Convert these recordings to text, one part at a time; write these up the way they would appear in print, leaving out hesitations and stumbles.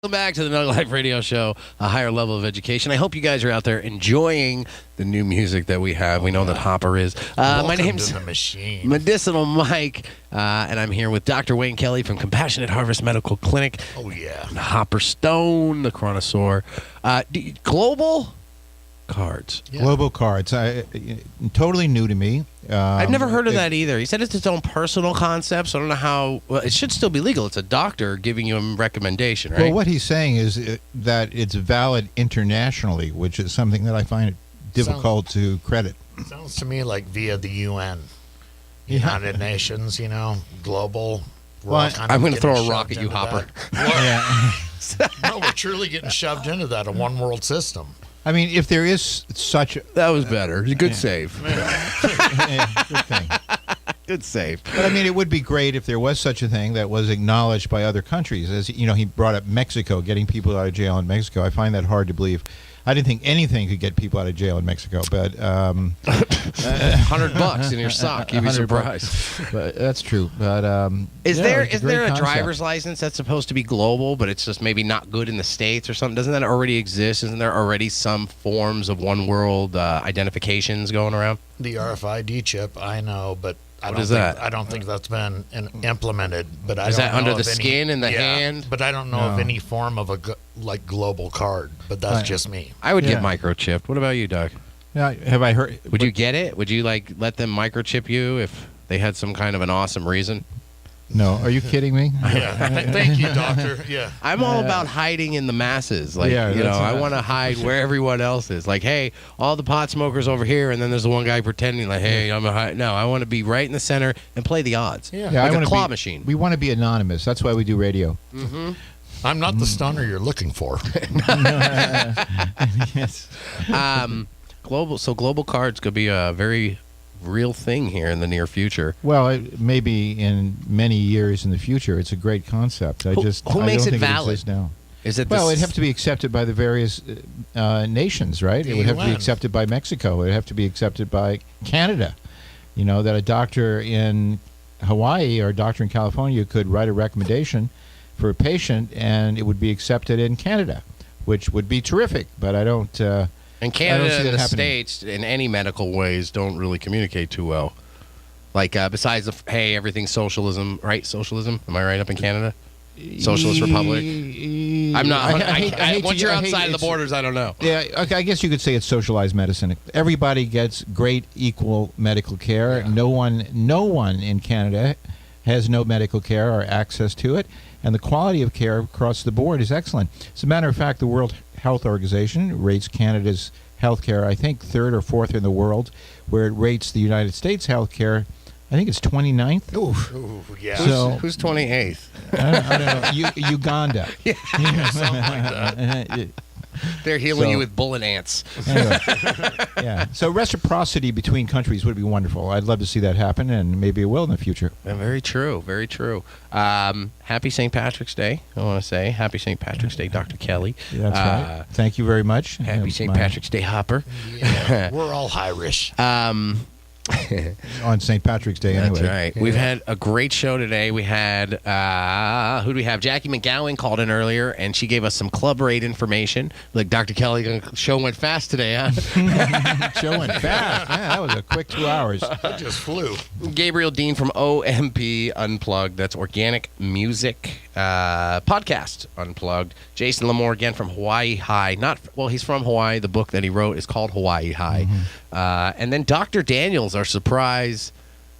Welcome back to the Medi Life Radio Show, a higher level of education. I hope you guys are out there enjoying the new music that we have. We know that Hopper is. My name's to the machine. Medicinal Mike, and I'm here with Dr. Wayne Kelly from Compassionate Harvest Medical Clinic. Oh, yeah. And Hopper Stone, the Chronosaur. Global cards. Yeah. Global cards. Totally new to me. I've never heard of that either. He said it's its own personal concept, so I don't know how. Well, it should still be legal. It's a doctor giving you a recommendation, right? Well, what he's saying is that it's valid internationally, which is something that I find it difficult to credit. Sounds to me like via the UN, United Nations, global. Well, I'm going to throw a rock at you, Hopper. No, we're truly getting shoved into that, a one world system. I mean, if there is such a... That was better. Good save. Good thing. Good save. But, I mean, it would be great if there was such a thing that was acknowledged by other countries. As he brought up Mexico, getting people out of jail in Mexico. I find that hard to believe. I didn't think anything could get people out of jail in Mexico, but... $100 in your sock. You'd be surprised. But that's true. But is there a driver's license that's supposed to be global, but it's just maybe not good in the States or something? Doesn't that already exist? Isn't there already some forms of one world identifications going around? The RFID chip, I know, but I don't think that's been implemented. But is that under the skin and the hand? But I don't know of any form of a global card. But that's just me. I would get microchipped. What about you, Doug? Yeah, have I heard? Would you get it? Would you let them microchip you if they had some kind of an awesome reason? No, are you kidding me? Yeah, thank you, doctor. Yeah, I'm all about hiding in the masses. I want to hide where everyone else is. Like, hey, all the pot smokers over here, and then there's the one guy pretending like, hey, I'm a high. No, I want to be right in the center and play the odds. Yeah, like a claw machine. We want to be anonymous. That's why we do radio. Mm-hmm. I'm not the stunner you're looking for. Yes. Global cards could be a very real thing here in the near future. Well, maybe in many years in the future. It's a great concept. Who makes don't it think valid? It exists now. It'd have to be accepted by the various nations, right? It would have to be accepted by Mexico. It would have to be accepted by Canada. That a doctor in Hawaii or a doctor in California could write a recommendation for a patient, and it would be accepted in Canada, which would be terrific. But I don't. And Canada and the States, in any medical ways, don't really communicate too well. Like, besides everything's socialism, right? Socialism? Am I right up in Canada? Socialist Republic? I'm not. Once you're outside of the borders, I don't know. Yeah, okay, I guess you could say it's socialized medicine. Everybody gets great, equal medical care. Yeah. No one in Canada has no medical care or access to it. And the quality of care across the board is excellent. As a matter of fact, the World Health Organization rates Canada's health care, I think, third or fourth in the world, where it rates the United States health care, I think it's 29th. Ooh, yeah. So, who's 28th? I don't know. Uganda. Yeah, something like that. They're healing you with bullet ants. Anyway, yeah. So reciprocity between countries would be wonderful. I'd love to see that happen, and maybe it will in the future. Yeah, very true. Very true. Happy St. Patrick's Day. I want to say Happy St. Patrick's Day, Dr. Kelly. Yeah, that's right. Thank you very much. Happy St. Patrick's Day, Hopper. Yeah, we're all Irish. On St. Patrick's Day, anyway. That's right. Yeah. We've had a great show today. We had, who do we have? Jackie McGowan called in earlier, and she gave us some club rate information. Like, Dr. Kelly, the show went fast today, huh? Show went fast. Yeah, that was a quick 2 hours. It just flew. Gabriel Dean from OMP Unplugged. That's Organic Music Podcast Unplugged. Jason Lamore again from Hawaii High. He's from Hawaii. The book that he wrote is called Hawaii High. Mm-hmm. And then Dr. Daniels, our surprise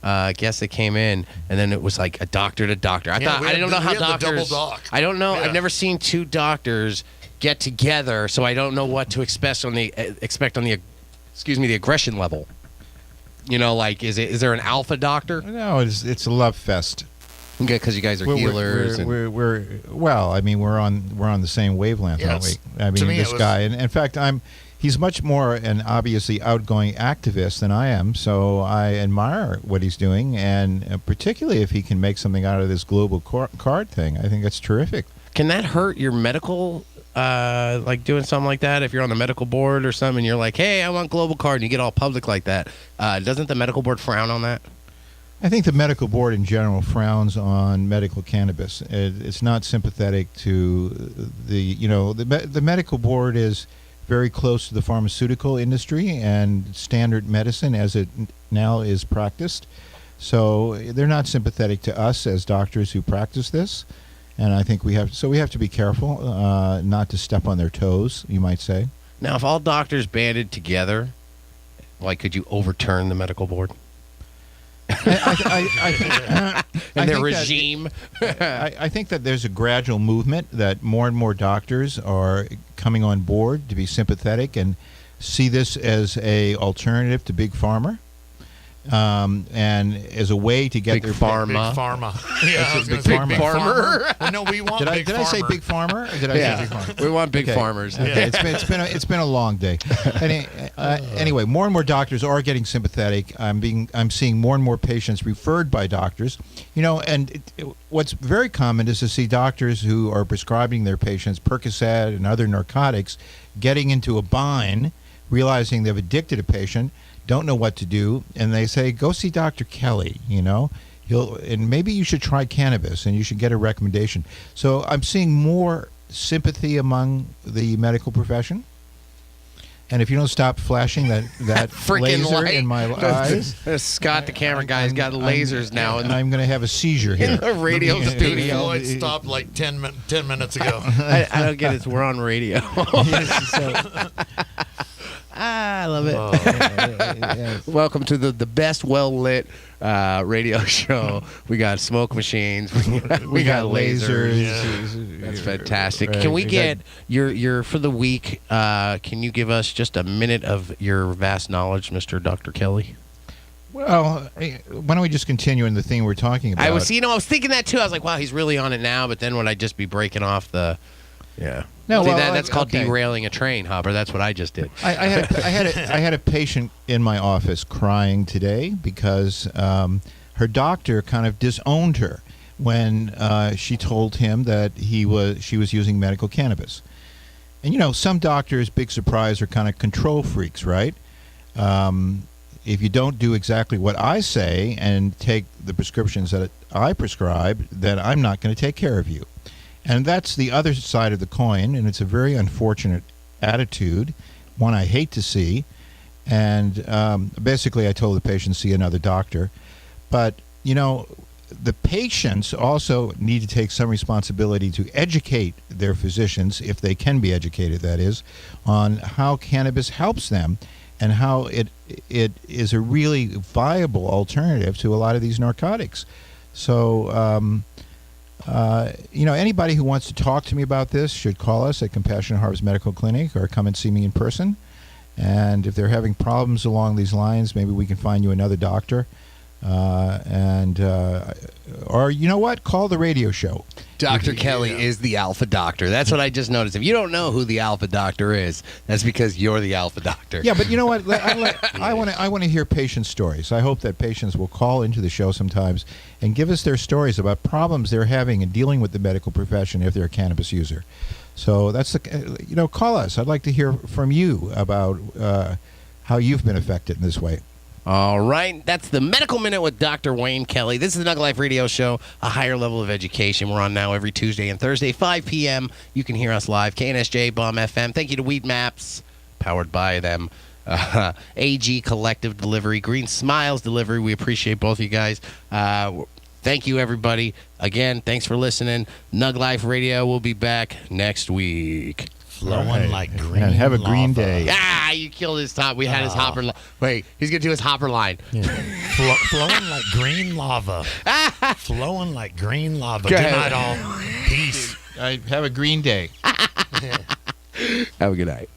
guest that came in, and then it was like a doctor to doctor. I don't know how doctors. I don't know. Yeah. I've never seen two doctors get together, so I don't know what to expect on the the aggression level. Is there an alpha doctor? No, it's a love fest. Okay, because you guys are healers. We're on the same wavelength, aren't we? I mean, this guy, and in fact, he's much more an obviously outgoing activist than I am, so I admire what he's doing, and particularly if he can make something out of this global card thing. I think that's terrific. Can that hurt your medical, doing something like that? If you're on the medical board or something, and you're like, hey, I want global card, and you get all public like that, doesn't the medical board frown on that? I think the medical board in general frowns on medical cannabis. It's not sympathetic to the medical board is very close to the pharmaceutical industry and standard medicine as it now is practiced. So they're not sympathetic to us as doctors who practice this. And I think we have to be careful not to step on their toes, you might say. Now, if all doctors banded together, could you overturn the medical board? And their regime. I think that there's a gradual movement that more and more doctors are coming on board to be sympathetic and see this as a alternative to big pharma, and as a way to get big pharma. Big pharma. Yeah, I was big gonna say farmer. Well, no, we want Did big I say farmer. big farmer? Or did I say big farmer? We want big farmers. Okay, it's been a long day. Anyway, more and more doctors are getting sympathetic. I'm seeing more and more patients referred by doctors. And what's very common is to see doctors who are prescribing their patients Percocet and other narcotics getting into a bind, realizing they've addicted a patient, don't know what to do, and they say, go see Dr. Kelly, and maybe you should try cannabis and you should get a recommendation. So I'm seeing more sympathy among the medical profession. And if you don't stop flashing that freaking laser light in my eyes, Scott, the camera guy's got lasers now, and I'm going to have a seizure here. In the radio studio. Floyd stopped like 10 minutes ago. I don't get it. We're on radio. I love it. Welcome to the best well-lit radio show. We got smoke machines. We got lasers. Yeah. That's fantastic. Right. Can we get your for the week? Can you give us just a minute of your vast knowledge, Mr. Dr. Kelly? Well, why don't we just continue in the thing we're talking about? I was thinking that too. I was like, wow, he's really on it now. But then would I just be breaking off the? Yeah. No, See, well, that's called okay. derailing a train, Hopper. That's what I just did. I had a patient in my office crying today because her doctor kind of disowned her when she told him that she was using medical cannabis. And some doctors, big surprise, are kind of control freaks, right? If you don't do exactly what I say and take the prescriptions that I prescribe, then I'm not going to take care of you. And that's the other side of the coin, and it's a very unfortunate attitude, one I hate to see. And basically I told the patient to see another doctor. But, the patients also need to take some responsibility to educate their physicians, if they can be educated, that is, on how cannabis helps them and how it is a really viable alternative to a lot of these narcotics. So, anybody who wants to talk to me about this should call us at Compassionate Harvest Medical Clinic or come and see me in person. And if they're having problems along these lines, maybe we can find you another doctor. Or you know what? Call the radio show. Dr. Kelly is the alpha doctor. That's what I just noticed. If you don't know who the alpha doctor is, that's because you're the alpha doctor. Yeah, but you know what? I want to hear patient stories. I hope that patients will call into the show sometimes and give us their stories about problems they're having in dealing with the medical profession if they're a cannabis user. So that's call us. I'd like to hear from you about how you've been affected in this way. All right. That's the Medical Minute with Dr. Wayne Kelly. This is the Nug Life Radio Show, a higher level of education. We're on now every Tuesday and Thursday, 5 p.m. You can hear us live, KNSJ, Bomb FM. Thank you to Weed Maps, powered by them. AG Collective Delivery, Green Smiles Delivery. We appreciate both of you guys. Thank you, everybody. Again, thanks for listening. Nug Life Radio will be back next week. Flowing like green And have a green lava. day. You killed his top. We had his hopper. Wait, he's going to do his hopper line. Yeah. Flowing like green lava. Flowing like green lava. Go Good ahead. night, all. Peace. Have a green day. Have a good night.